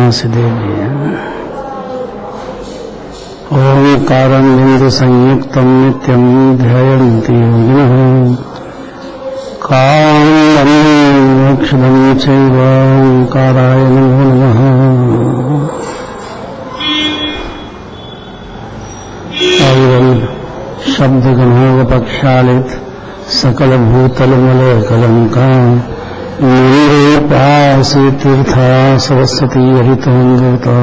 सन्न्यासिदेवी ओंकारं बिंदु संयुक्तं नित्यं ध्यायन्ति योगिनः कामं मोक्षदं चैव ओंकाराय नमो नमः। शब्द गणोपक्षालित सकल भूतलमलय कलंका निरूपासि तीर्था सरस्वती हरितोंगता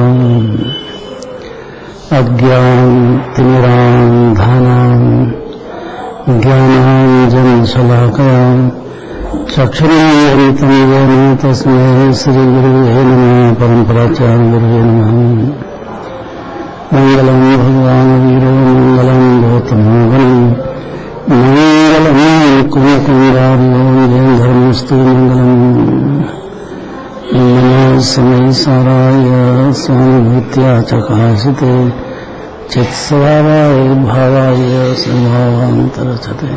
अज्ञानतिमिरान्धानां ज्ञानाञ्जनशलाकया चक्षुरुन्मीलितं येन तस्मै श्रीगुरुवे नमः। परमपराचार्य गुरुवे नमः। मंगलम भगवान वीरो मंगलम गौतमोगनम मंगलम कुमकुंडार्यो जय धर्मस्तु मंगलम मनोसमय साराय स्वानुभूत्या चकाशिते चित्स्वभावाय भावाय संभावान्तरचते।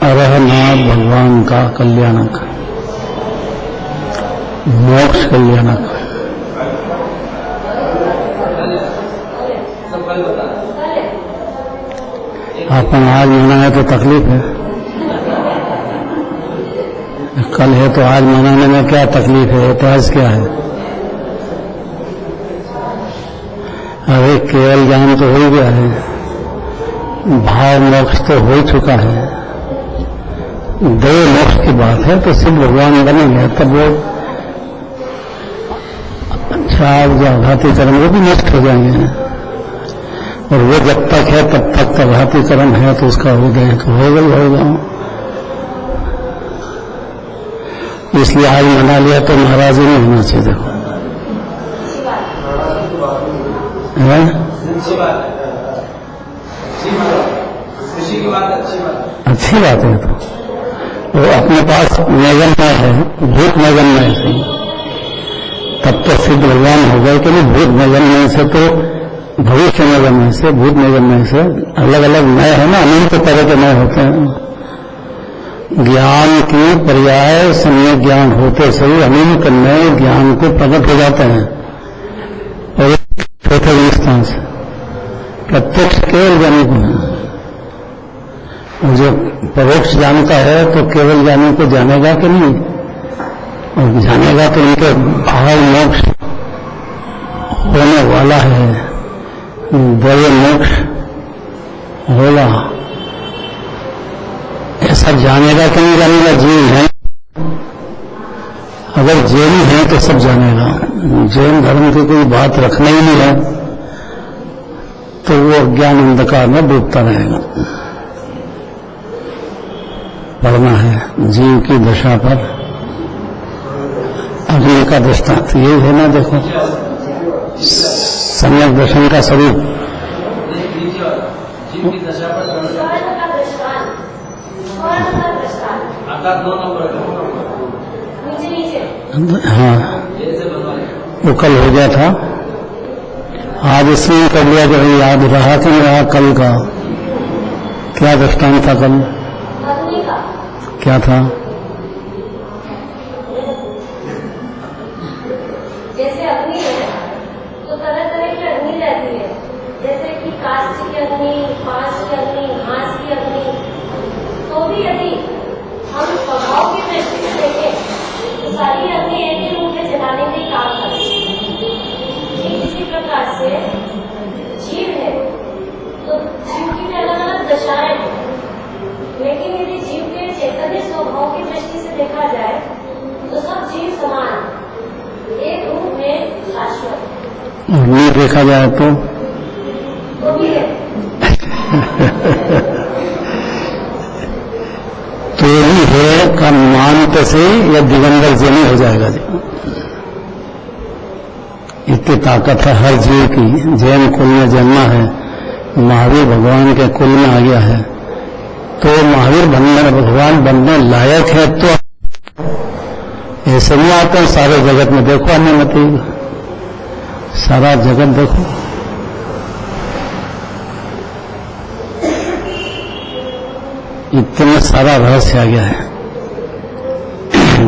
अरहनाथ भगवान का कल्याणक मोक्ष कल्याणक अपन आज मनाए तो तकलीफ है, कल है तो आज मनाने में क्या तकलीफ है, एतराज क्या है? अरे केवल ज्ञान तो हो गया है, भाव मोक्ष तो हो चुका है, दो मोक्ष की बात है। तो सिर्फ भगवान बनेंगे तब वो अच्छा घाती कर्म वो भी नष्ट हो जाएंगे, और वो जब तक है तब तक घाती कर्म है तो उसका उदय तो होगा ही होगा। इसलिए आज मना लिया तो नाराज ही नहीं होना चाहिए। देखो अच्छी बात है। तो वो अपने पास नगण्य है, भूत नगण्य से तब तो सिद्ध भगवान हो गए कि नहीं। भूत नगण्य से तो भविष्य नगण्य से, भूत नगण्य से अलग अलग नए है ना, अनंत तरह के नए होते हैं। ज्ञान की पर्याय सम्यक ज्ञान होते सही अनंत नए ज्ञान को प्रकट हो जाते हैं। और चौथे स्थान से प्रत्यक्ष केवल ज्ञानी को है, और जो परोक्ष जानता है तो केवल ज्ञानी को जानेगा कि नहीं, और जानेगा तो उनके भाव मोक्ष होने वाला है, द्वैय मोक्ष होगा। ऐसा जानेगा कि नहीं जानेगा? जीव है, अगर जैन है तो सब जानेगा। जैन धर्म की कोई बात रखना ही नहीं है तो वो अज्ञान अंधकार में डूबता रहेगा। पढ़ना है जीव की दशा पर अग्नि का दृष्टांत यही है ना। देखो सम्यक दर्शन का स्वरूप हाँ वो कल हो गया था, आज इसमें कर लिया कि याद रहा कि नहीं रहा। कल का क्या दृष्टांत था? कल क्या था? जैसे अग्नि है तो तरह तरह की अग्नि रहती है, जैसे कि काष्ठ की अग्नि, पांच की अग्नि, घास की अग्नि। तो भी यदि हम स्वभाव की दृष्टि से देखें तो सारी अग्नि एक ही रूप में जलाने में काम करती है। इसी प्रकार से जीव है तो जीव की अलग अलग दशाएं हैं, लेकिन यदि जीव के चैतन्य स्वभाव की दृष्टि से देखा जाए तो सब जीव समान एक रूप में शाश्वत। नहीं देखा जाए तो भी है तो ही है का मानते से या दिगंबर जनी हो जाएगा जी। इतनी ताकत है हर जीव की। जैन कुल में जन्मा है, महावीर भगवान के कुल में आ गया है, तो महावीर बनने भगवान बनने लायक है। तो ऐसे नहीं आते हैं सारे जगत में। देखो अनुमति, सारा जगत देखो, इतने सारा रहस्य आ गया है।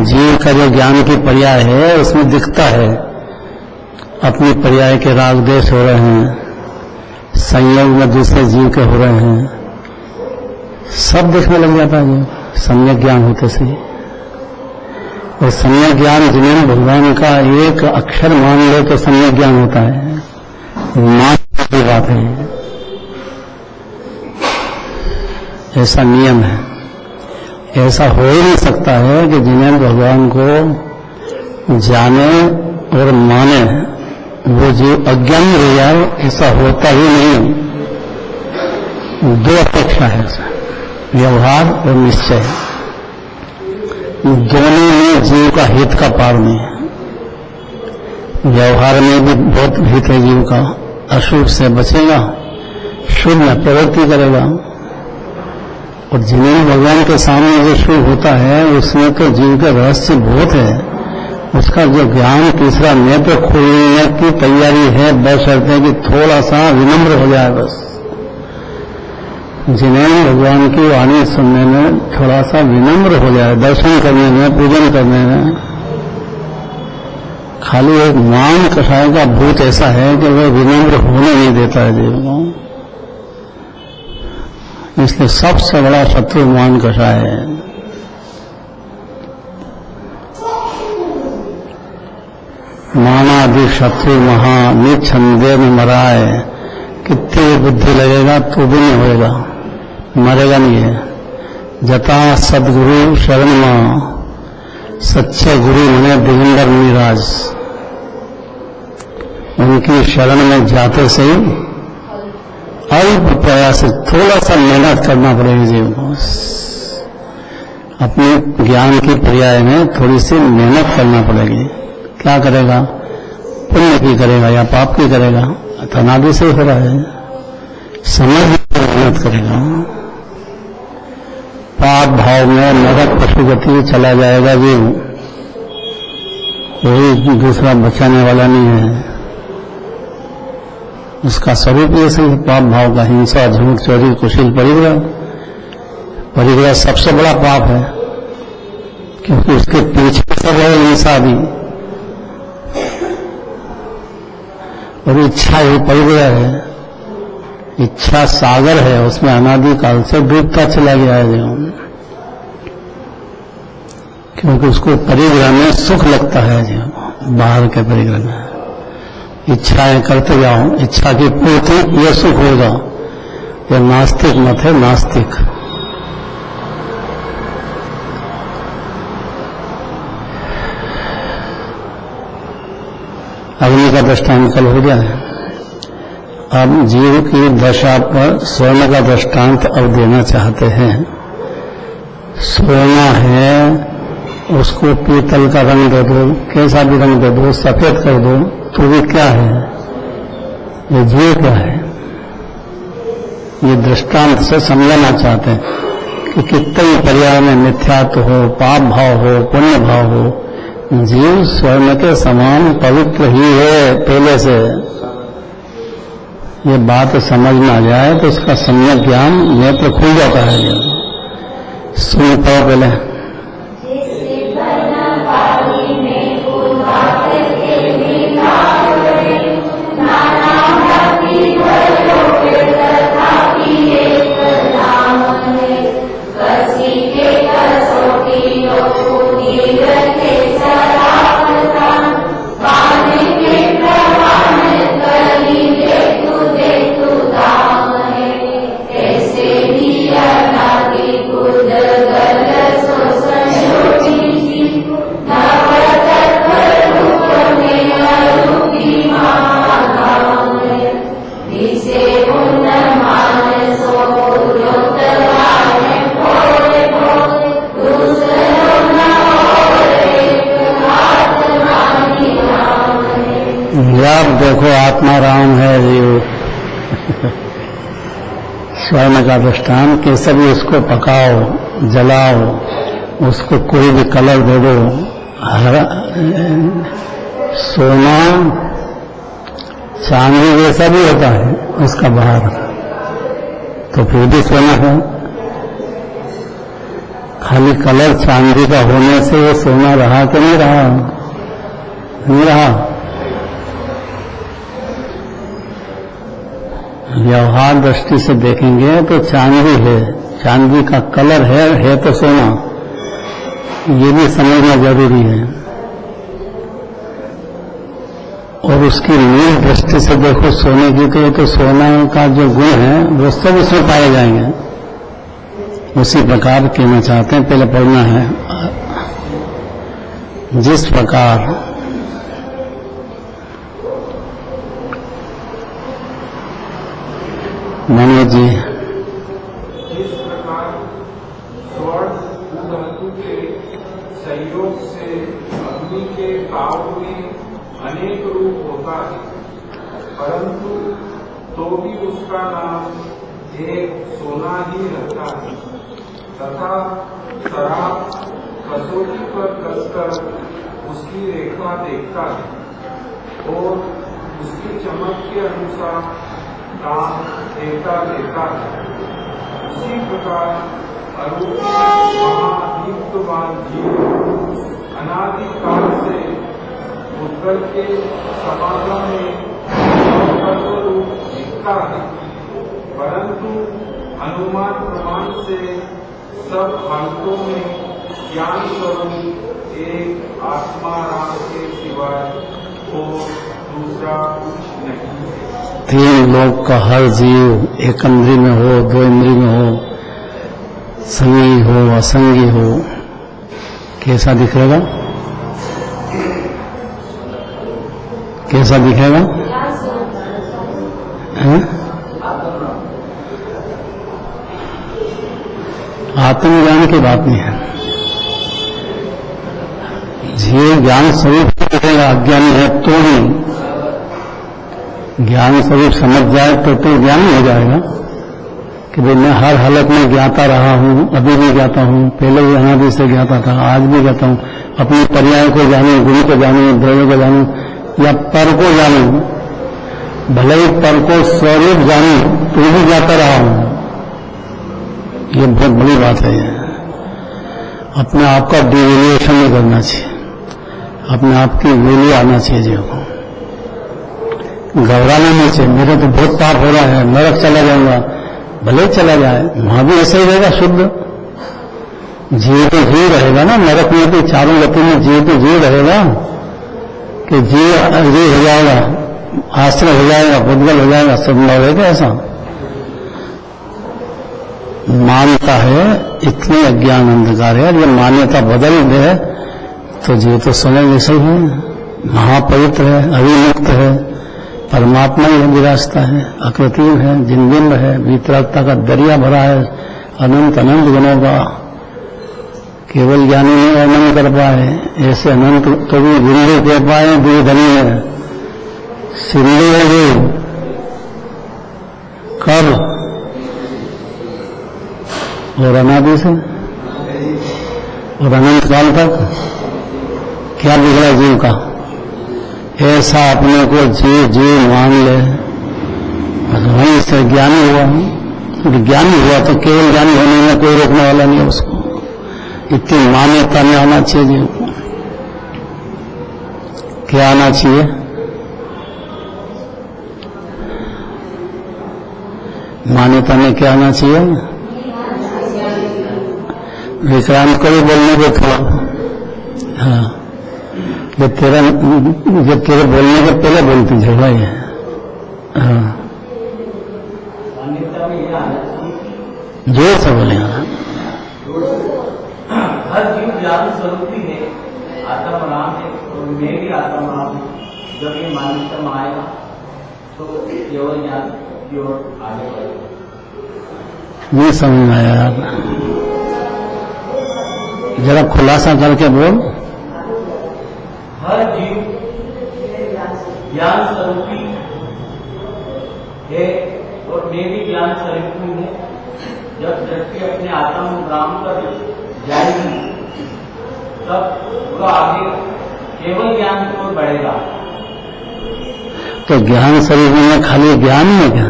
जीव का जो ज्ञान की पर्याय है उसमें दिखता है अपनी पर्याय के राग देश हो रहे हैं, संयोग में दूसरे जीव के हो रहे हैं, सब दिखने लग जाता है जीव सम्यक ज्ञान होते से। और सम्यक ज्ञान जिन्हें भगवान का एक अक्षर मान लो तो सम्यक ज्ञान होता है, मात्र की बात है, ऐसा नियम है। ऐसा हो ही नहीं सकता है कि जिन्हें भगवान को जाने और माने वो जीव अज्ञानी हो जाए, ऐसा होता ही नहीं। दो अपेक्षा है ऐसा, व्यवहार और निश्चय, दोनों में जीव का हित का पार नहीं है। व्यवहार में भी बहुत हित है जीव का, अशुभ से बचेगा, शुभ में प्रवृत्ति करेगा। और जिन्हें भगवान के सामने जो शुभ होता है उसमें तो जीव के रहस्य बहुत है। उसका जो ज्ञान तीसरा नेत्र खोलने की तैयारी है, बशर्ते कि थोड़ा सा विनम्र हो जाए बस। जिन्हें भगवान की वाणी सुनने में थोड़ा सा विनम्र हो जाए, दर्शन करने में, पूजन करने में, खाली एक मान कषाय का भूत ऐसा है कि वह विनम्र होने नहीं देता है जीव को। इसलिए सबसे बड़ा शत्रु मान कषाय है। मानादि शत्रु महा निछंदे में मराए, कितनी बुद्धि लगेगा तो भी नहीं होएगा, मरेगा नहीं है। जता सदगुरु शरण मां, सच्चे गुरु मने दिगंबर मुनिराज, उनकी शरण में जाते से ही अल्प प्रयास, थोड़ा सा मेहनत करना पड़ेगी जीव को। अपने ज्ञान की पर्याय में थोड़ी सी मेहनत करना पड़ेगी। क्या करेगा? पुण्य की करेगा या पाप की करेगा? अनादि से हो रहा है, समझ मेहनत करेगा। पाप भाव में नरक पशुगति चला जाएगा जीव, कोई दूसरा बचाने वाला नहीं है। उसका स्वरूप ये सही पाप भाव का, हिंसा, झूठ, चोरी, कुशील, परिग्रह। परिग्रह सबसे बड़ा पाप है, क्योंकि उसके पीछे सब है हिंसा भी। और इच्छा ही परिग्रह है, इच्छा सागर है, उसमें अनादि काल से डूबता चला गया है जीवन, क्योंकि उसको परिग्रह में सुख लगता है जीवन, बाहर के परिग्रह में। इच्छाएं करते जाओ, इच्छा की पूर्ति, ये सुख होगा। ये नास्तिक मत है, नास्तिक। अग्नि का दृष्टांत कल हो गया है। अब जीव की दशा पर स्वर्ण का दृष्टांत अब देना चाहते हैं। सोना है, उसको पीतल का रंग दे दो, कैसा भी रंग दे दो, सफेद कर दो, तो ये क्या है? ये जीव क्या है? ये दृष्टांत से समझाना चाहते हैं कि कितने पर्याय में मिथ्यात्व हो, पाप भाव हो, पुण्य भाव हो, जीव स्वर्ण के समान पवित्र ही है पहले से। ये बात समझ में आ जाए तो उसका सम्यक ज्ञान नेत्र खुल जाता है। सुन पाओ पहले। अब देखो आत्मा राम है जीव। स्वर्ण का दृष्टांत कैसे भी उसको पकाओ, जलाओ, उसको कोई भी कलर दे दो, हरा सोना चांदी जैसा भी होता है उसका बाहर, तो फिर भी सोना है। खाली कलर चांदी का होने से वो सोना रहा कि नहीं रहा? नहीं रहा। व्यवहार दृष्टि से देखेंगे तो चांदी है, चांदी का कलर है तो सोना, ये भी समझना जरूरी है। और उसकी मूल दृष्टि से देखो सोने की, तो सोना का जो गुण है वो सब उसमें पाए जाएंगे। उसी प्रकार कहना चाहते हैं, पहले पढ़ना है। जिस प्रकार मनोज जी, इस प्रकार स्वर्ण धातु के संयोग से अग्नि के भाव में अनेक रूप होता है, परंतु तो भी उसका नाम एक सोना ही रहता है तथा शराब कसौटी पर कसकर उसकी रेखा देखता है और उसकी चमक के अनुसार काम देता है। उसी प्रकार अरूप महादीप्तवान जीव अनादिकाल से उत्तर के समागम में रूप दिखता है, परंतु अनुमान प्रमाण से सब हालतों में ज्ञान स्वरूप एक आत्मा राम के सिवाय और दूसरा कुछ नहीं है। तीन लोक का हर जीव एक इंद्री में हो, दो इंद्री में हो, संगी हो, असंगी हो, कैसा दिखेगा? कैसा दिखेगा? आत्मज्ञान की बात नहीं है। जीव ज्ञान स्वरूप दिखेगा, अज्ञानी है तो ही। ज्ञान स्वरूप समझ जाए तो ज्ञान हो जाएगा कि भाई मैं हर हालत में ज्ञाता रहा हूँ, अभी भी ज्ञाता हूँ, पहले भी अनादि से ज्ञाता था, आज भी ज्ञाता हूँ। अपने पर्याय को जानूं, गुण को जानूं, द्रव्य को जानूं या पर को जानूं, भले ही पर को स्वरूप जानूं तो भी ज्ञाता रहा हूँ। ये बहुत बड़ी बात है। अपने आप का डिवेल्यूएशन नहीं करना चाहिए, अपने आप की वैल्यू आना चाहिए जीव को। घबराना नहीं चाहिए, मेरा तो बहुत पाप हो रहा है, नरक चला जाऊंगा, भले चला जाए, वहां भी ऐसा ही रहेगा शुद्ध। जीव तो जीव रहेगा ना, नरक में भी चारों गति में जीव तो जीव रहेगा कि जीव हो जाएगा, आश्रय हो जाएगा, बुद्धगल हो जाएगा, सब न रहेगा। ऐसा मानता है, इतनी अज्ञान अंधकार है, ये मान्यता बदल दे तो जीव तो समय वैसे ही है, महापवित्र है, अविमुक्त है, परमात्मा ही विरासता है, अकृत्रिम है, जिनबिंब है, वितरागता का दरिया भरा है, अनंत अनंत गुणों का। केवल ज्ञानी नहीं वर्णन कर पाए, ऐसे अनंत तो भी बिंदु कह पाए, दुर्धनी है, सिंधु है जो कब और अनादि से और अनंत काल तक क्या बिगड़ा जीव का? ऐसा अपने को जीव जीव मान ले, वहीं से ज्ञानी हुआ। ज्ञानी हुआ तो केवल ज्ञानी होने में कोई रोकने वाला नहीं है उसको। इतनी मान्यता में आना चाहिए जीव को। क्या आना चाहिए? मान्यता में क्या आना चाहिए? विक्रांत को भी बोलने को थोड़ा, हाँ, जब तेरे बोलने के पहले बोलती है भाई। हाँ, जोर से बोले। हर जीव ज्ञान स्वरूप ही है, आत्मा नाम है, और मैं भी आत्मा नाम है। जब ये मान्यता में आएगा तो केवल ज्ञान की ओर आगे बढ़ेगा। ये समझ में आया यार, जरा खुलासा करके बोल। हर जीव ज्ञान स्वरूपी है और मैं भी ज्ञान स्वरूपी हूँ। जब दृष्टि अपने आत्म ग्राम पर जाएगी तब वो आगे केवल ज्ञान की ओर बढ़ेगा। तो ज्ञान स्वरूप में खाली ज्ञान में क्या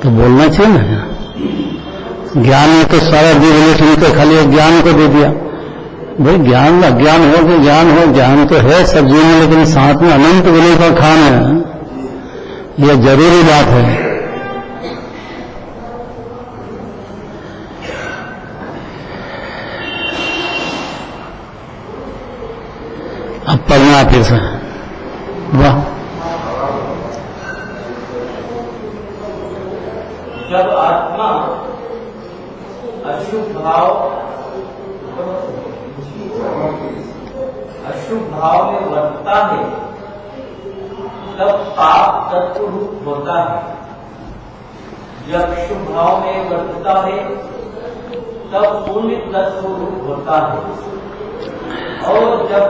तो बोलना चाहिए ना। ज्ञान में तो सारा डिवोल्यूशन तो खाली ज्ञान को दे दिया। भाई ज्ञान अज्ञान हो कि ज्ञान हो, ज्ञान तो है सब जीवन में, लेकिन साथ में अनंत विनय का खान है, यह जरूरी बात है। अब पढ़ना फिर से, वाह। जब आत्मा अशुभ भाव में वर्तता है तब पाप तत्व रूप होता है। जब शुभ भाव में वर्तता है तब पुण्य तत्व रूप होता है। और जब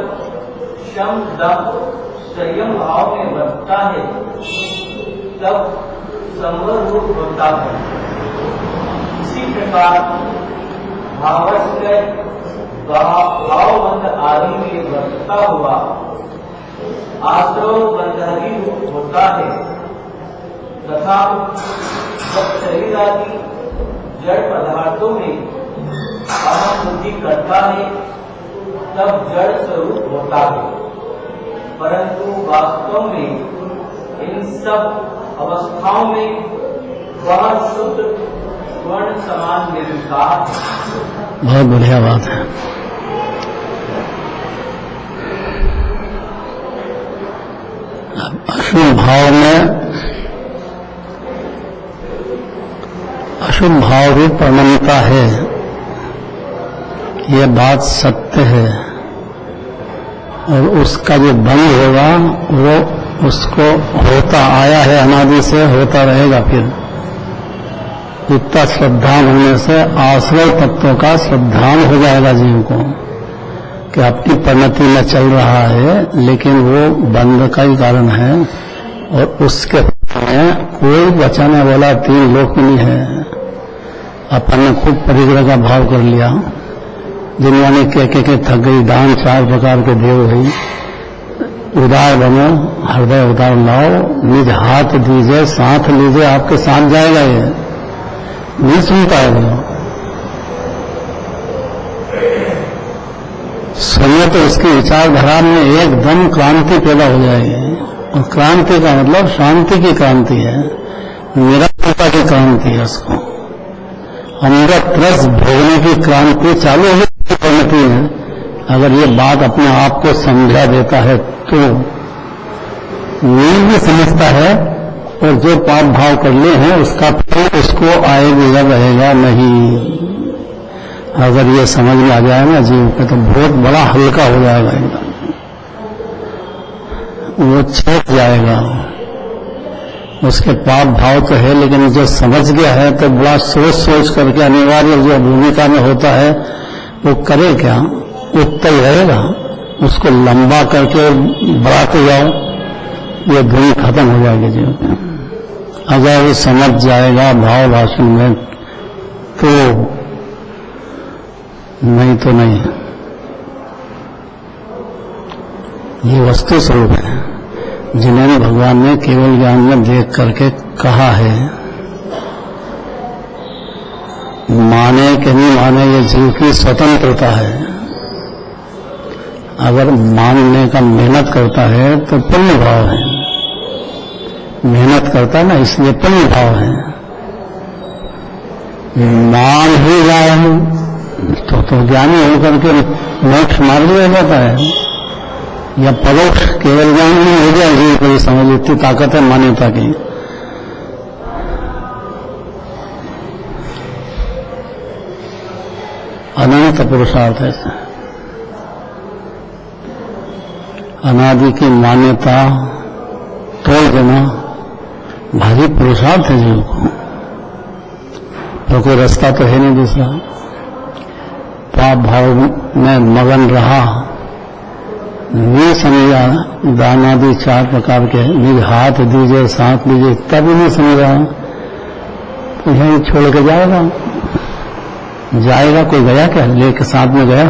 शम दम संयम भाव में वर्तता है तब संवर रूप होता है। इसी प्रकार भावाश्रय भावबंध आदि में वर्तता हुआ आश्रव बंधारी रूप होता है तथा जब शरीर आदि जड़ पदार्थों में अहम बुद्धि करता है तब जड़ स्वरूप होता है। परंतु वास्तव में इन सब अवस्थाओं में वह शुद्ध स्वर्ण समान निर्विकार है। बहुत बढ़िया बात है। अशुभ भाव में अशुभ भाव भी परमानता है, यह बात सत्य है। और उसका जो बंद होगा वो उसको होता आया है, अनादि से होता रहेगा। फिर इतना श्रद्धान होने से आश्रय तत्वों का श्रद्धान हो जाएगा जीव को कि अपनी परिणति में चल रहा है, लेकिन वो बंध का ही कारण है। और उसके में कोई बचाने वाला 3 लोक नहीं है। अपन ने खूब परिग्रह का भाव कर लिया, दुनिया के थक गई, दान 4 प्रकार के देव हुई। उदार बनो, हृदय उदार लाओ, निज हाथ दीजिए, साथ लीजिए, आपके साथ जाएगा। ये नहीं सुनता है वो, सुनिए तो इसकी विचारधारा में एकदम क्रांति पैदा हो जाएगी। और क्रांति का मतलब शांति की क्रांति है, निरंतरता की क्रांति है। उसको अमृत रस भोगने की क्रांति चालू हो परिणति में। अगर ये बात अपने आप को समझा देता है तो नींद भी समझता है, और जो पाप भाव कर ले हैं उसका फल उसको आए बिगड़ रहेगा नहीं। अगर ये समझ में आ जाए ना जीव पे, तो बहुत बड़ा हल्का हो जाएगा, एकदम वो छेक जाएगा। उसके पाप भाव तो है, लेकिन जो समझ गया है तो बड़ा सोच सोच करके अनिवार्य जो भूमिका में होता है वो करे क्या, उतना ही रहेगा। उसको लंबा करके बढ़ाते जाओ, ये धुन खत्म हो जाएगी जीव में। अगर वो समझ जाएगा भाव भाषण में तो, नहीं तो नहीं। ये वस्तु स्वरूप है जिन्हें भगवान ने केवल ज्ञान में देख करके कहा है। माने कि नहीं माने, ये जीव की स्वतंत्रता है। अगर मानने का मेहनत करता है तो पुण्य भाव है, मेहनत करता है ना, इसलिए पुण्य भाव है। मान ही जाए तो ज्ञानी होकर के मोक्ष मार्ग में जाता है, या परोक्ष केवल ज्ञान में हो जाए जीव को। समझ, इतनी ताकत है मान्यता की। अनंत पुरुषार्थ है, अनादि की मान्यता तोड़ देना भारी पुरुषार्थ है जीव को। तो कोई रास्ता तो है नहीं दूसरा। पाप भाव में मगन रहा, नहीं समझा दानादि 4 प्रकार के, निज हाथ दीजिए, साथ लीजिए, तब नहीं समझा तो यही छोड़ के जाएगा। कोई गया क्या, लेके साथ में गया?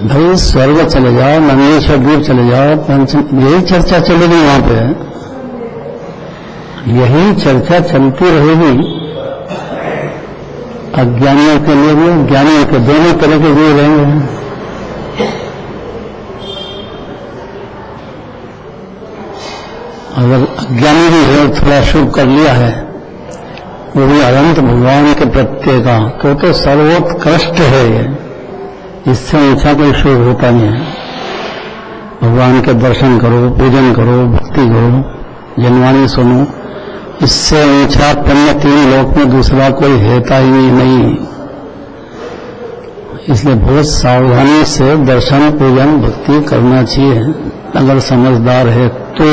भाई स्वर्ग चले जाओ, नंदीश्वर द्वीप चले जाओ, पंचम, यही चर्चा चलेगी वहां पे। यही चर्चा चलती रहेगी अज्ञानियों के लिए भी, ज्ञानियों के, दोनों तरह के जीव रहेंगे। अगर अज्ञानी भी है थोड़ा शुभ कर लिया है, वो भी अनंत भगवान के प्रत्यय का तो सर्वोत्कृष्ट है ये, इससे ऊंचा कोई शुभ होता नहीं है। भगवान के दर्शन करो, पूजन करो, भक्ति करो, जनवाणी सुनो, इससे ऊंचा पुण्य तीन लोक में दूसरा कोई हेता ही नहीं। इसलिए बहुत सावधानी से दर्शन पूजन भक्ति करना चाहिए, अगर समझदार है तो।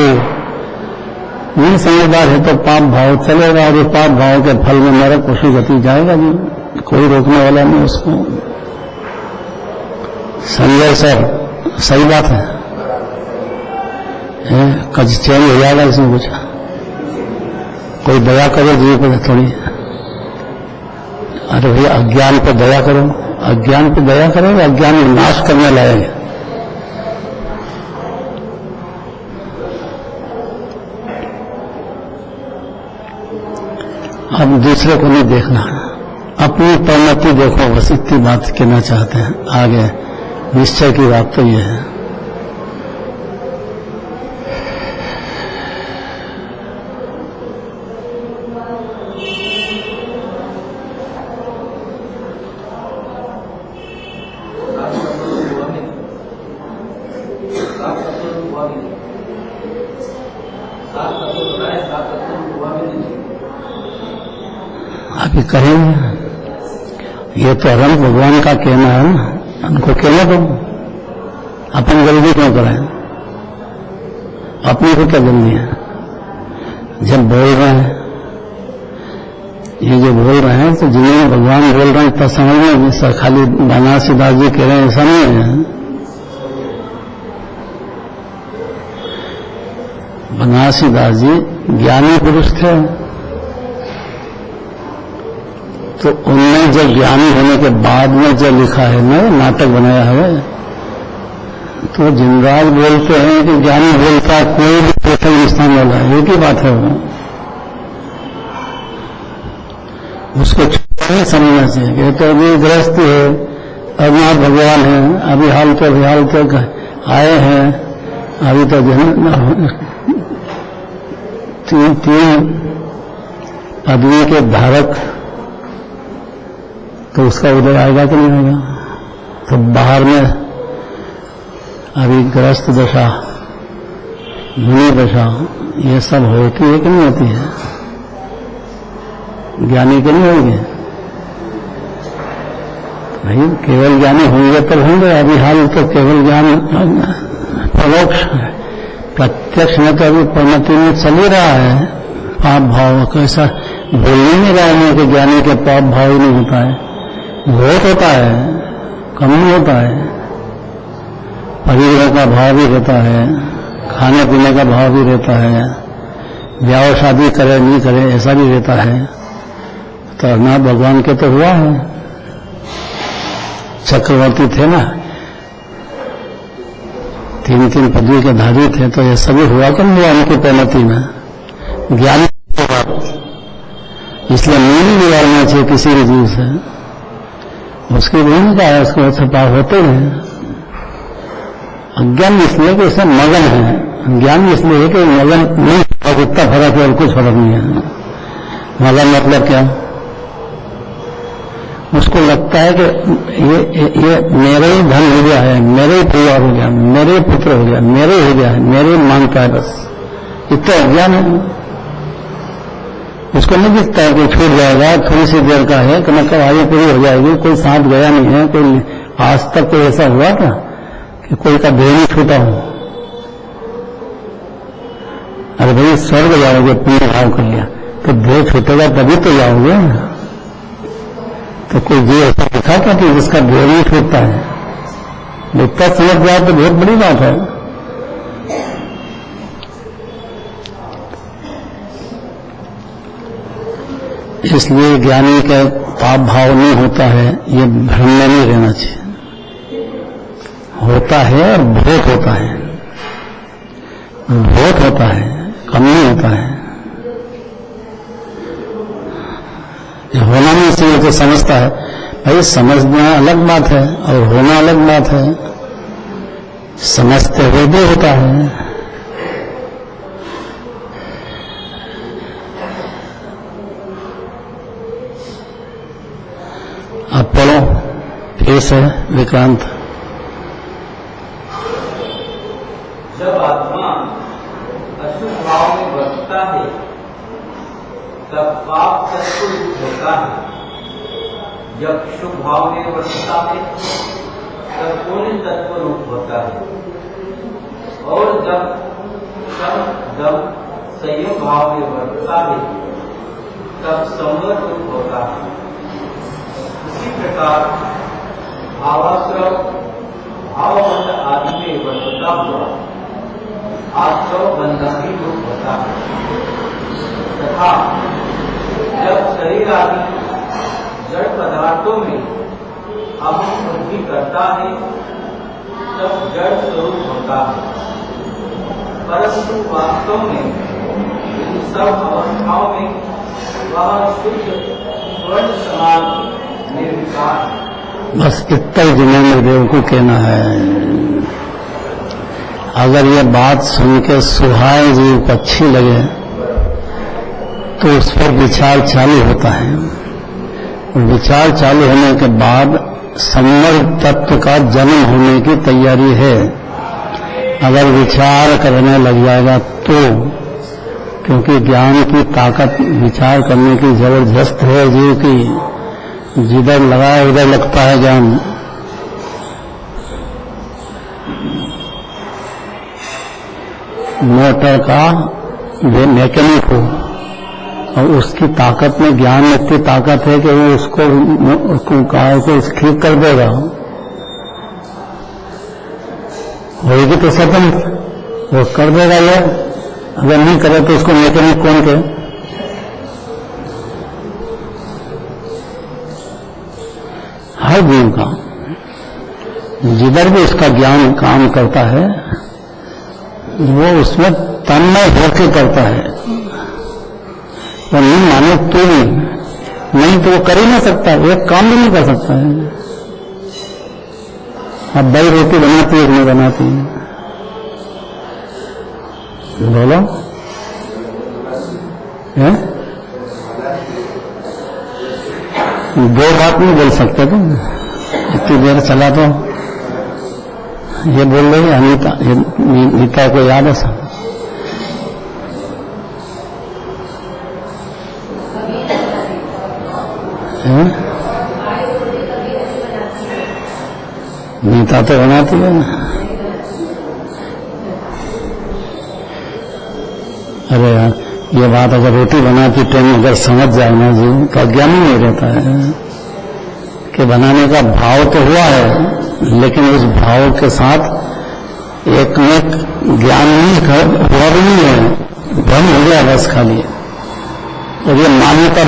नहीं समझदार है तो पाप भाव चलेगा, और पाप भाव के फल में नरक उसी गति जाएगा जी, कोई रोकने वाला नहीं उसको। संजय सर सही बात है, कच चेंज हो जाएगा इसमें कुछ। कोई दया करो जीव पर थोड़ी, अरे भैया अज्ञान पर दया करो, अज्ञान पर दया करो, अज्ञान नाश करने लायक है। अब दूसरे को नहीं देखना, अपनी परिणति देखो, बस इतनी बात कहना चाहते हैं। आगे निश्चय की बात तो ये है। अभी कहेंगे ये तो अरम भगवान का कहना है ना, उनको कहना दो, अपन जल्दी क्यों करें, अपने को क्या जल्दी है। जब बोल रहे हैं, ये जो बोल रहे हैं तो जिन्होंने भगवान बोल रहे हैं तब समझ में, सर खाली बनारसी दास जी कह रहे हैं ऐसा नहीं है। बनारसी दास जी ज्ञानी पुरुष थे, तो उनने जब ज्ञानी होने के बाद में जो लिखा है ना, नाटक बनाया है, तो जिनराज बोलते हैं कि ज्ञानी बोलता है कोई भी प्रथम स्थान वाला है, एक ही बात है वो, उसको नहीं समझना चाहिए कि तो अभी गृहस्थी है, अभी आप भगवान हैं, अभी हाल तो आए हैं, अभी तो तीन पदवी के धारक, तो उसका उदय आएगा कि नहीं आएगा। तो बाहर में अभी ग्रस्त दशा, मुनि दशा, ये सब होती है कि नहीं होती है, ज्ञानी के नहीं होंगे भाई, केवल ज्ञानी होंगे तो होंगे। अभी हाल तो केवल ज्ञान परोक्ष, प्रत्यक्ष में तो अभी परिणति में चल ही रहा है। पाप भाव कैसा बोल नहीं रहा है कि ज्ञानी के पाप भाव ही नहीं होता है, बहुत होता है, कम नहीं होता है। परिग्रह का भाव भी रहता है, खाने पीने का भाव भी रहता है, ब्याह शादी करे नहीं करे ऐसा भी रहता है। तो अरनाथ भगवान के तो हुआ है, चक्रवर्ती थे ना, 3 पदवी के धारी थे, तो ये सभी हुआ कि नहीं हुआ उनकी परिणति में, ज्ञान। इसलिए नहीं बिगाड़ना चाहिए किसी भी जीव से, उसकी भूमिका है, उसको छपा होते हैं। अज्ञान इसलिए कि उसे मगन है, ज्ञान इसलिए है कि मगन नहीं, इतना फर्क है और कुछ फर्क नहीं है। मगन मतलब क्या, उसको लगता है कि ये मेरे ही धन हो गया है, मेरे ही परिवार हो गया, मेरे ही पुत्र हो गया, मेरे हो गया है, मेरे मानता है, बस इतना अज्ञान है। उसको नहीं दिखता है कि छूट जाएगा, थोड़ी सी देर का है, कि मतलब आगे पूरी हो जाएगी, कोई साथ गया नहीं है, कोई आज तक कोई ऐसा हुआ था कि कोई का देह नहीं छूटा हो। अरे भाई स्वर्ग जाओगे, पुण्य भाव कर लिया तो देह छूटेगा तभी तो जाओगे। तो कोई जीव ऐसा दिखा था कि जिसका देह नहीं छूटता है, इतना समझ जाए तो बहुत बड़ी बात है। इसलिए ज्ञानी का पाप भाव नहीं होता है, ये भ्रम में नहीं रहना चाहिए। होता है और बहुत होता है, बहुत होता है, कम नहीं होता है। होना नहीं चाहिए तो समझता है। भाई समझना अलग बात है और होना अलग बात है। समझते हुए भी होता है। अब पढ़ो फिर से विक्रांत। जब आत्मा अशुभ भाव में बसता है तब पाप तत्व रूप होता है। जब शुभ भाव में बसता है तब पुण्य तत्व रूप होता है। और जब दम संयम भाव में बसता है तब संवर रूप होता है। इसी प्रकार भावाश्रव भावबंध आदि में बसता हुआ आश्रव बंधन रूप होता है। तथा जब शरीर आदि जड़ पदार्थों में अहम वृद्धि करता है तब जड़ स्वरूप होता है। परंतु वास्तव में इन सब अवस्थाओं में वह शुद्ध स्वर्ण समान निर्विकार है। बस इतना ही जिनेन्द्र देव को कहना है। अगर ये बात सुन के सुहाए जीव को अच्छी लगे तो उस पर विचार चालू होता है। विचार चालू होने के बाद संवर तत्व का जन्म होने की तैयारी है। अगर विचार करने लग जाएगा तो, क्योंकि ज्ञान की ताकत विचार करने की जबरदस्त है जीव की। जिधर लगाए उधर लगता है ज्ञान। मोटर का मैकेनिक हो और उसकी ताकत में ज्ञान में इतनी ताकत है कि वो उसको कार को ठीक कर देगा। होगी तो सदन वो कर देगा। ये अगर नहीं करे तो उसको मैकेनिक कौन कहे? हर जीव का जिधर भी उसका ज्ञान काम करता है वो उसमें तन्मय होकर करता है। वो नहीं माने तो भी नहीं तो वो कर ही नहीं सकता, एक काम भी नहीं कर सकता है। अब भाई रोटी बनाती है नहीं बनाती है? बोलो है? दो बात नहीं बोल सकते तुम। इतनी देर चला तो ये बोल रही अनीता, नीता को याद है सब? नीता तो बनाती है ना। अरे यार ये बात अगर रोटी बनाती टाइम अगर समझ जाए ना जी तो अज्ञान ही नहीं रहता है कि बनाने का भाव तो हुआ है लेकिन उस भाव के साथ एक ज्ञान नहीं हुआ भी नहीं है, भ्रम हो गया बस खाली। और ये मान्यता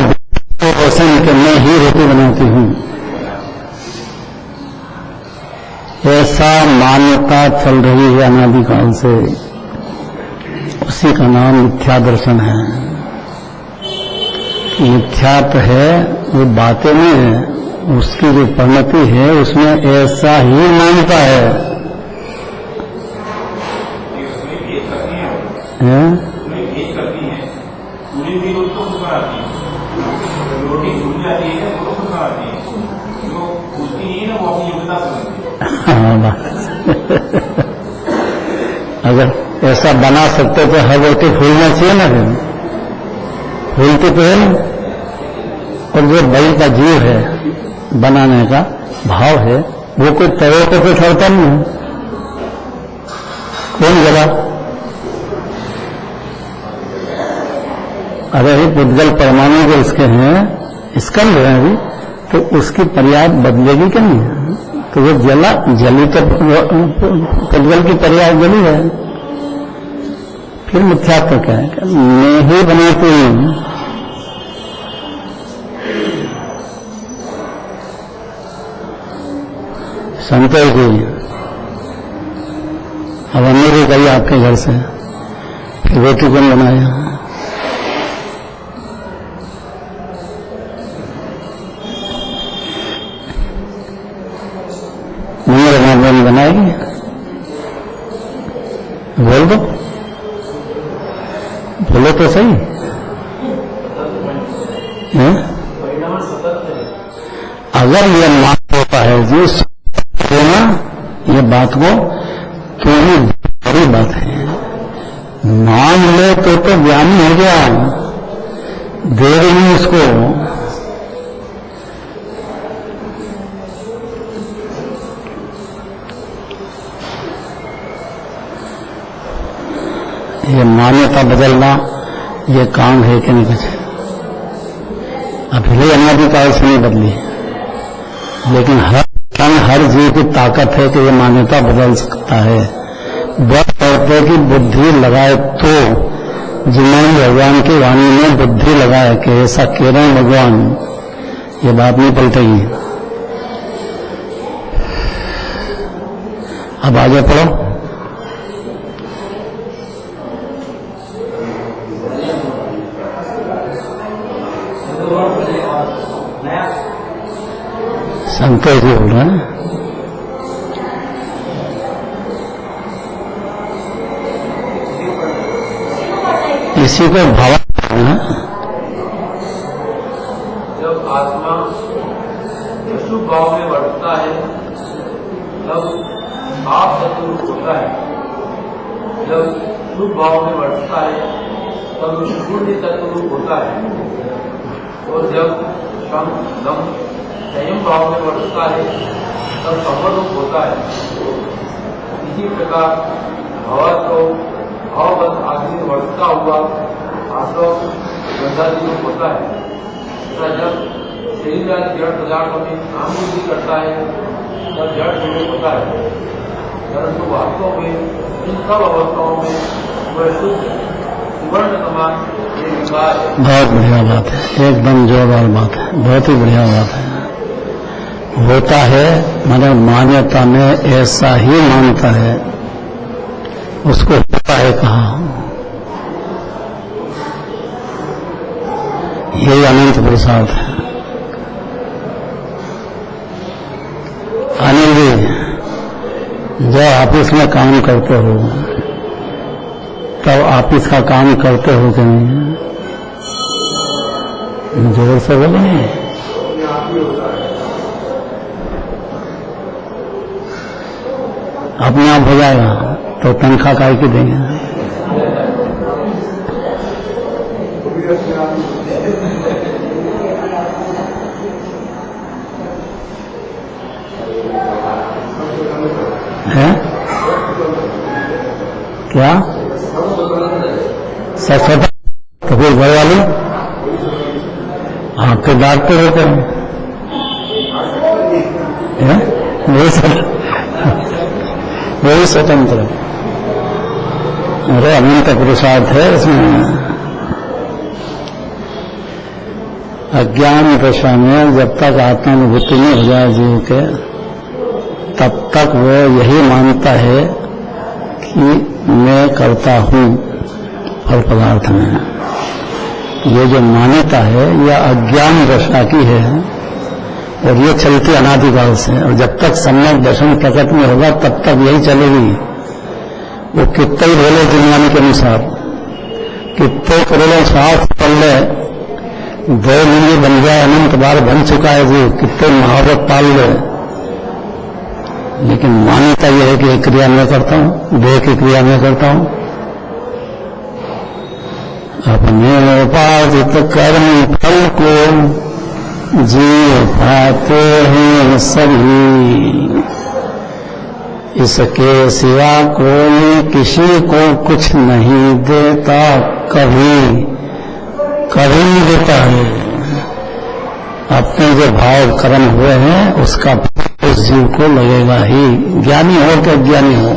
रोशन कि मैं ही रोटी बनाती हूँ, ऐसा मान्यता चल रही है अनादिकाल से। उसी का नाम मिथ्या दर्शन है। मिथ्यात्व है वो बातें में है, उसकी जो परिणति है उसमें ऐसा ही मानता है। अगर ऐसा बना सकते तो हर रोटी फूलना चाहिए ना, फिर फूलती तो है ना। और जो बलि का जीव है बनाने का भाव है वो कोई तवे को तो छोड़ता नहीं है। कौन जला? अगर ही पुद्गल परमाणु जो इसके हैं स्कंद है अभी, तो उसकी पर्याय बदलेगी क्या नहीं? तो वो जली तो पुद्गल की पर्याय जली है। फिर मिथ्यात्व क्या है? मैं ही बनाती हूँ। संतोष जी अब अमीर गई आपके घर से, फिर रोटी कौन बनाया? बोल दो, बोलो तो सही है। परिणाम सतत है। अगर ये मान होता है जी ना, ये बात को क्यों नहीं, बड़ी बात है, मान ले तो ज्ञानी हो गया, देर नहीं उसको। ये मान्यता बदलना ये काम है कि नहीं कुछ, अभी अनादिकाल से नहीं बदली, लेकिन हर जीव की ताकत है कि ये मान्यता बदल सकता है। बस कहते कि बुद्धि लगाए तो, जिन्होंने भगवान की वाणी में बुद्धि लगाए कि ऐसा कह रहे हैं भगवान, ये बात नहीं पलटेगी। अब आगे पढ़ो। शंकर जी बोल रहे हैं, इसी को भाव है। जब आत्मा अशुभ भाव में बढ़ता है तब आप तत्व होता है, जब शुभ भाव में बढ़ता है तब पुण्य तत्व होता है, और जब कम दम संयम भाव में बढ़ता है तब समरूप होता है। इसी प्रकार भाव को भावबद्ध आदमी बढ़ता हुआ आसव गंधादीरूप होता है, तथा जब शरीर या जड़ पदार्थों में काम वृद्धि करता है तब जड़ स्वरूप होता है। परंतु वास्तव में इन सब अवस्थाओं में वह शुद्ध सुवर्ण समान एक विकार है। बहुत बढ़िया बात है, एकदम जोरदार बात है, बहुत ही बढ़िया बात है। होता है माने मान्यता में ऐसा ही मानता है, उसको होता है कहा, यही अनंत प्रसाद है। अनिल जी, जो ऑफिस में काम करते हो तब ऑफिस का काम करते हो कि नहीं? जोर से बोलो। अपने आप हो जाएगा तो तनख्वाह काय की देंगे? है क्या सच? तो फिर घर वाले आपके डॉक्टर होते हैं, वही स्वतंत्र। अरे अनंत प्रसाद है इसमें। अज्ञान दशा में जब तक आत्मानुभूति नहीं हो जाए जीव के, तब तक वो यही मानता है कि मैं करता हूँ फल पदार्थ में। ये जो मान्यता है यह अज्ञान दशा की है और ये चलती अनादिकाल से, और जब तक सम्यक दर्शन प्रकट में होगा तब तक यही चलेगी। वो कितने ही बोले दुनिया के अनुसार, कितने करोड़ों सांस पल ले, 2 लिंगी बन जाए, अनंत बार बन चुका है जी, कितने महावत पाल ले, लेकिन मान्यता यह है कि एक क्रिया मैं करता हूं, देह की क्रिया मैं करता हूं। अपने उपार्जित कर्म फल को जीव पाते हैं सभी, इसके सिवा कोई किसी को कुछ नहीं देता, कभी कभी नहीं देता है। अपने जो भाव कर्म हुए हैं उसका उस जीव को लगेगा ही, ज्ञानी हो कि अज्ञानी हो।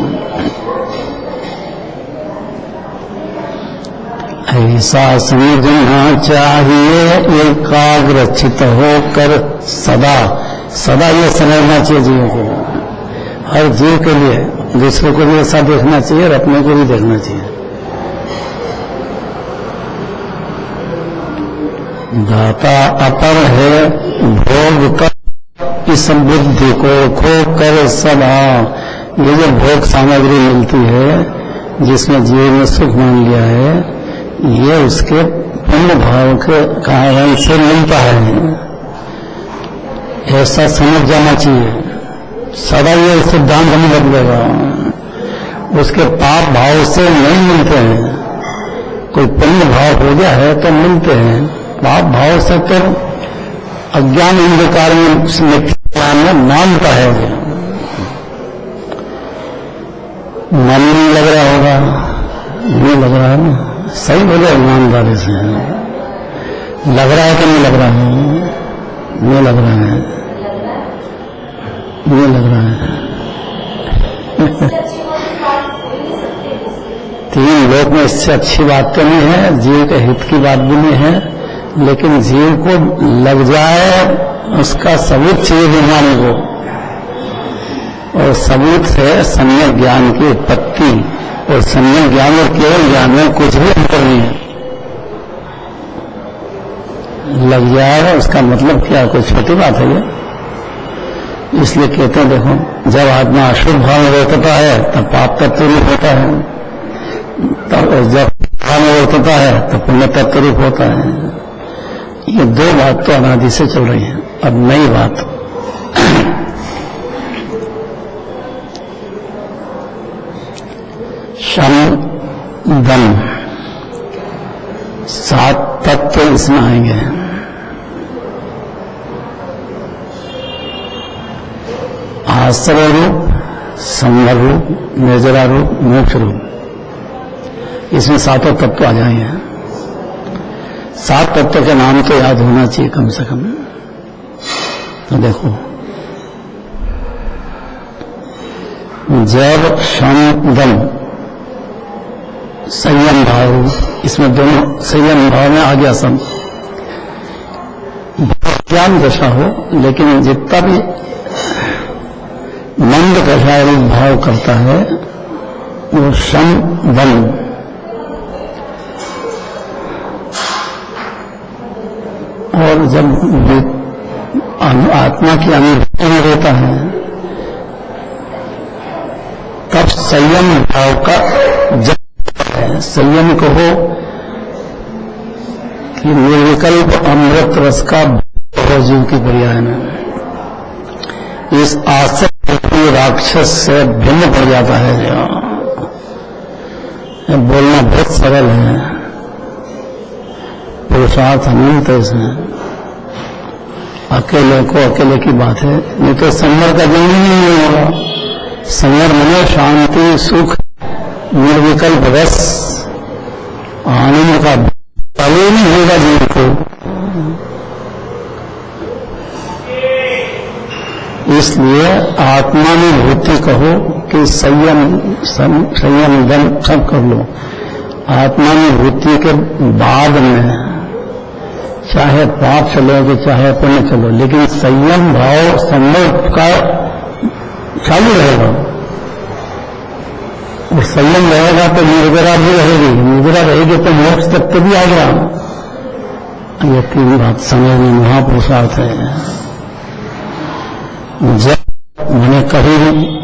ऐसा समझना चाहिए एकाग्रचित होकर सदा सदा, ये समझना चाहिए जीव को, हर जीव के लिए, दूसरे को भी ऐसा देखना चाहिए और अपने को भी देखना चाहिए। दाता अपर है भोग कर इस बुद्धि को खो कर सदा, ये जो भोग सामग्री मिलती है जिसमें जीव ने सुख मान लिया है, ये उसके पुण्य भाव के कारण से मिलता है, ऐसा समझ जाना चाहिए। सदा ये सिद्धांत नहीं बदलेगा। उसके पाप भाव से नहीं मिलते हैं। कोई पुण्य भाव हो गया है तो मिलते हैं, पाप भाव से तो अज्ञान अंधकार में मानता है। मन नहीं लग रहा होगा, नहीं लग रहा है ना, सही बोले ईमानदारी से। लग रहा है कि नहीं लग रहा है? नहीं लग रहा है, नहीं लग रहा है। तीन लोक में इससे अच्छी बात तो नहीं है, जीव के हित की बात भी नहीं है, लेकिन जीव को लग जाए उसका सबूत चाहिए विज्ञान को, और सबूत है सम्यक ज्ञान की उत्पत्ति। और सम्यक ज्ञान और केवल ज्ञान में कुछ भी अंतर नहीं है। लग जाएगा उसका मतलब क्या, कोई छोटी बात है ये? इसलिए कहते हैं देखो, जब आत्मा अशुद्ध भाव में वर्तता है तब पाप तत्व रूप होता है, तब जब भाव में वर्तता है तो पुण्य तत्व रूप होता है। ये दो बात तो अनादि से चल रही है। अब नई बात, शम दम 7 तत्व इसमें आएंगे। आश्रय रूप, संवर रूप, निर्जरा रूप, मोक्ष रूप, इसमें 7 तत्व आ जाएंगे। 7 तत्व के नाम तो याद होना चाहिए कम से कम। तो देखो, जब शम दम संयम भाव, इसमें दोनों संयम भाव में आ गया सम। ज्ञान दशा हो, लेकिन जितना भी मंद दशा भाव करता है वो शम दम। और जब आत्मा की अनुभूति में होता है तब संयम भाव का संयम कहो कि निर्विकल्प अमृत रस का जीव की पर्याय में इस आसक्ति राक्षस से भिन्न पड़ जाता है। बोलना बहुत सरल है, पुरुषार्थ अनंत है इसमें। अकेले को अकेले की बात है, नहीं तो संवर का जन्म ही नहीं होगा। संवर मनो शांति सुख निर्विकल्प रस आनंद का पहले नहीं होगा जीव को। इसलिए आत्मानुभूति कहो कि संयम दम सब कर लो। आत्मानुभूति के बाद में चाहे पाप चलो कि चाहे पुण्य चलो, लेकिन संयम भाव संयम का चालू रहेगा। और संयम रहेगा तो निर्जरा भी रहेगी, निर्जरा रहेगी तो मोक्ष तक तो भी आ गया। ये 3 बात समझ में महापुरुषार्थ है। जब मैंने कभी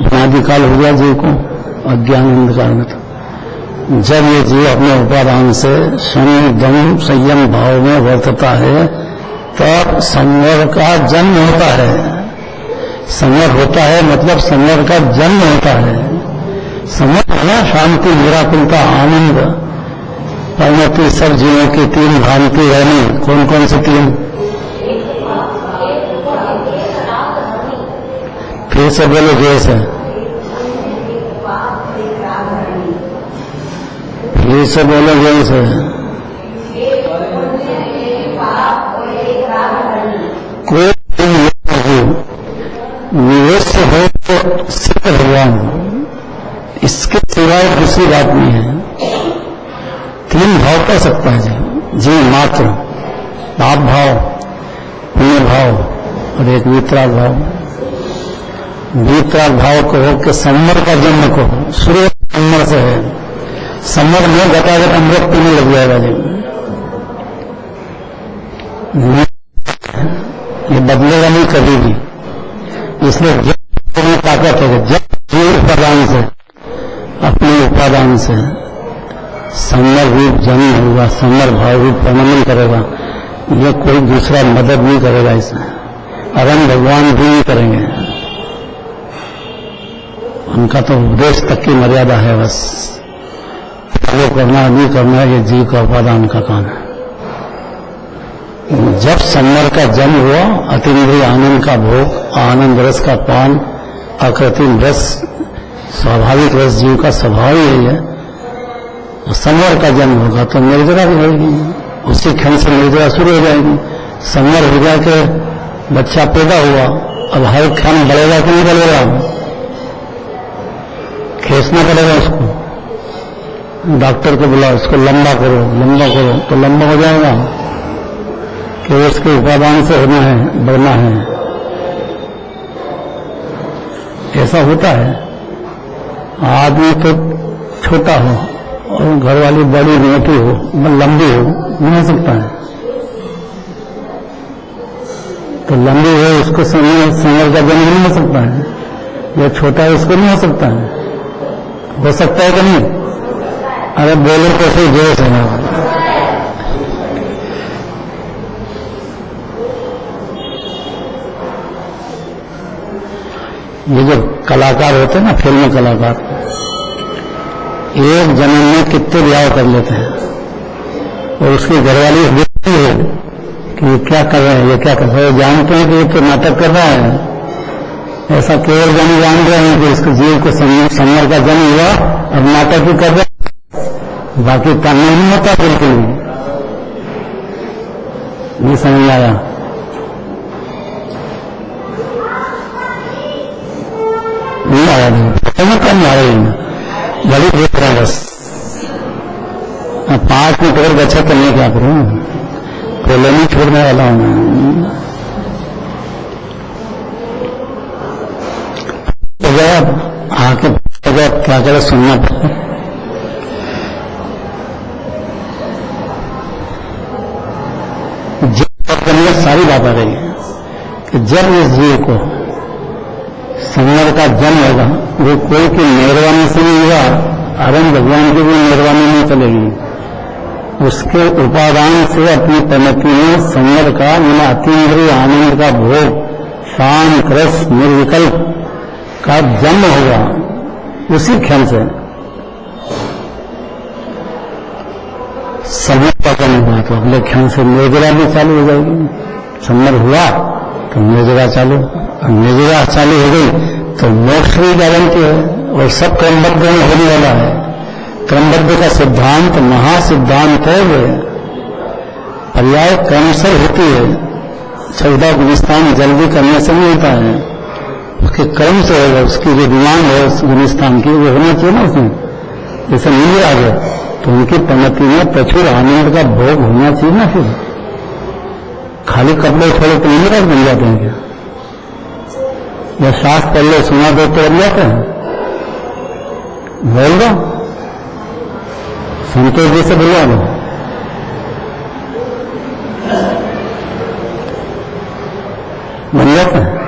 अनादिकाल हो गया जीव को अज्ञान अंधकार में, तो जब ये जीव अपने उपादान से दम संयम भाव में वर्तता है तब संवर का जन्म होता है। संवर होता है मतलब संवर का जन्म होता है। संवर है ना, शांति निराकुलता आनंद परिणति सब जीवों की 3 भ्रांति है। नहीं, कौन कौन से 3? फिर से बोलो जैसे, फिर से बोलो जैसे। कोई निवेश हो तो सिद्ध भगवान, इसके सिवाय दूसरी बात नहीं है। 3 भाव कर सकता है जीव मात्र, पाप भाव, पुण्य भाव और एक वितराग भाव। वितराग भाव कहो कि संवर का जन्म कहो, सूर्य संवर से है। संवर में गतागत अमृत पीने लग जाएगा जी, ये बदलेगा नहीं कभी भी। इसलिए जब ताकत है, जब जीव प्रदान से अपने उपादान से संवर रूप जन्म होगा, संवर भाव रूप प्रमाणन करेगा। ये कोई दूसरा मदद नहीं करेगा इसमें, अरम भगवान भी नहीं करेंगे। उनका तो उपदेश तक की मर्यादा है, बस वो करना नहीं करना ये जीव का उपादान का काम है। जब संवर का जन्म हुआ, अतीन्द्रिय आनंद का भोग, आनंद रस का पान, अकृत्रिम रस, स्वाभाविक रस जीव का स्वभाव यही है। संवर का जन्म होगा तो निर्जरा भी होगी, उसी क्षण से निर्जरा शुरू हो जाएगी। संवर हो जाके बच्चा पैदा हुआ, अब हर क्षण बढ़ेगा कि नहीं बढ़ेगा, खींचना पड़ेगा उसको। डॉक्टर को बुला, उसको लंबा करो तो लंबा हो जाएगा कि उसके उपादान से होना है, बढ़ना है। ऐसा होता है। आदमी तो छोटा हो और घरवाली बड़ी मोटी हो, लंबी हो, नहीं हो सकता है। तो लंबी हो उसको संवर का जन्म नहीं हो सकता है, जो छोटा है उसको नहीं हो सकता है। हो सकता है कि नहीं? अरे बोलो कैसे जोर से ना। ये जो कलाकार होते हैं ना, फिल्म कलाकार, एक जन्म में कितने ब्याह कर लेते हैं और उसकी घरवाली देखती है कि ये क्या कर रहे हैं, ये क्या कर रहे हैं। जानते हैं कि ये तो नाटक कर रहा है, ऐसा केवल जान रहे हैं कि इसको जीव को संवर का जन्म हुआ, अब नाटक ही कर रहे हैं, बाकी काम नहीं होता बिल्कुल भी। नहीं समझ आया? नहीं आया, नहीं कम आ रही है, बड़ी देख रहा है बस। 5 मिनट और बचा तो नहीं, क्या करूं, पहले नहीं छोड़ने वाला हूं। आके क्या करे, सुनना पड़ता। सारी बात आ रही है कि जब इस जीव को संवर का जन्म होगा, वो कोई की मेहरबानी से नहीं हुआ, अरम भगवान की भी मेहरबानी नहीं चलेगी। उसके उपादान से अपनी परिणति में संवर का अतीन्द्रिय आनंद का भोग, शांत रस निर्विकल्प का जन्म होगा। उसी क्षण से संवर का जन्म हुआ तो अगले क्षण से निर्जरा भी चालू हो जाएगी। संवर हुआ तो निर्जरा चालू, निर्जरा चालू हो गई तो मोक्ष भी गारंटी है, और सब क्रमबद्ध होने वाला है। क्रमबद्ध का सिद्धांत महासिद्धांत है, वो पर्याय क्रम से होती है। 14 गुलिस्तान जल्दी करने से नहीं होता है, उसके क्रम से होगा। उसकी जो डिमांड है उस गुलिस्तान की, वो होना चाहिए ना उसमें। जैसे नींद आ गए तो उनकी परिणति में प्रचुर आनंद का भोग होना चाहिए ना। फिर खाली कपड़े थोड़े तो नहीं रख बन जाते हैं क्या? या सास पढ़ लो, सुना दो तो बन जाते हैं। बोल दो, संतोष जी से बुलवा दो, बन जाते हैं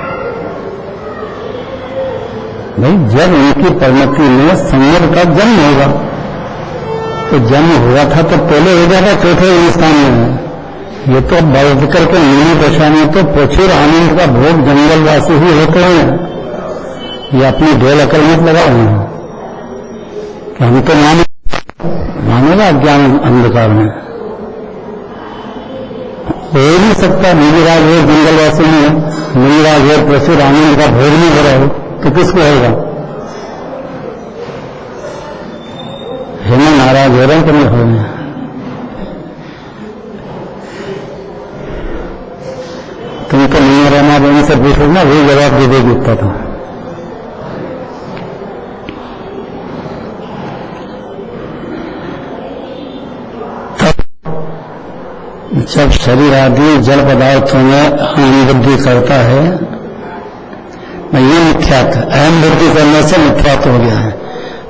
भाई। जब उनकी परिणति में संवर का जन्म होगा, तो जन्म हुआ था तो पहले हो जाता, चौथे स्थान में है। ये तो बढ़ करके नीली दशा में तो प्रचुर आनंद का भोग जंगलवासी ही होते हैं। ये अपनी ढेल अकल मत लगाओ कि हम तो मानेगा अज्ञान अंधकार में हो ही नहीं सकता। नीलिराज हो जंगलवासी में, नीलिराज हो प्रचुर आनंद का भोग नहीं हो रहा हो तो किसको होगा? हिमा नाराज हो रहे हैं कि नहीं हो रहे? तुमको नहीं रहना, बहन से पूछो ना, वही जवाब दे देगी इतना था। जब शरीर आदि जल पदार्थों में अहम बुद्धि करता है, ये मिथ्यात्व, अहम बुद्धि करने से मिथ्यात्व हो गया है।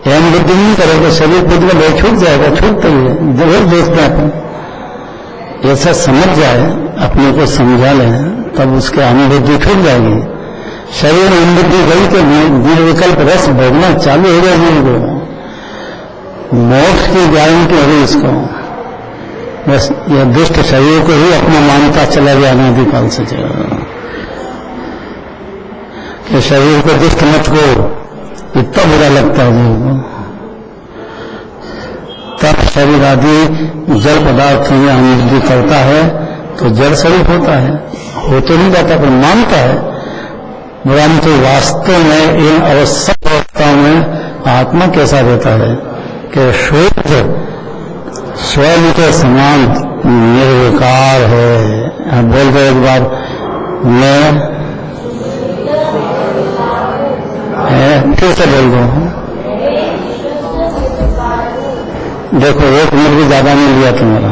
अहम बुद्धि नहीं करेगा शरीर बुद्धि में बहुत छूट जाएगा, छूटता ही है। जरूर देखते हैं अपन, ऐसा समझ जाए, अपने को समझा लें, तब उसके अहम बुद्धि छूट जाएगी। शरीर में अहम बुद्धि गई तो निर्विकल्प रस भोगना चालू हो जाएगी उनको। मोक्ष की गारंटी है इसको, बस यह दुष्ट शरीर को ही अपना मानता चला गया अनादिकाल से चला कि शरीर को दुष्ट मुझको इतना बुरा लगता है जीव को, तब शरीर आदि जड़ पदार्थ में अनुभूति करता है तो जड़ स्वरूप होता है, हो तो नहीं जाता पर मानता है। परंतु वास्तव में इन अवस्थाओं में आत्मा कैसा रहता है कि शुद्ध स्वयं के समान निर्विकार है। बोल दो एक बार, मैं फिर से बोल दो। देखो 1 मिनट भी ज्यादा नहीं लिया तुम्हारा।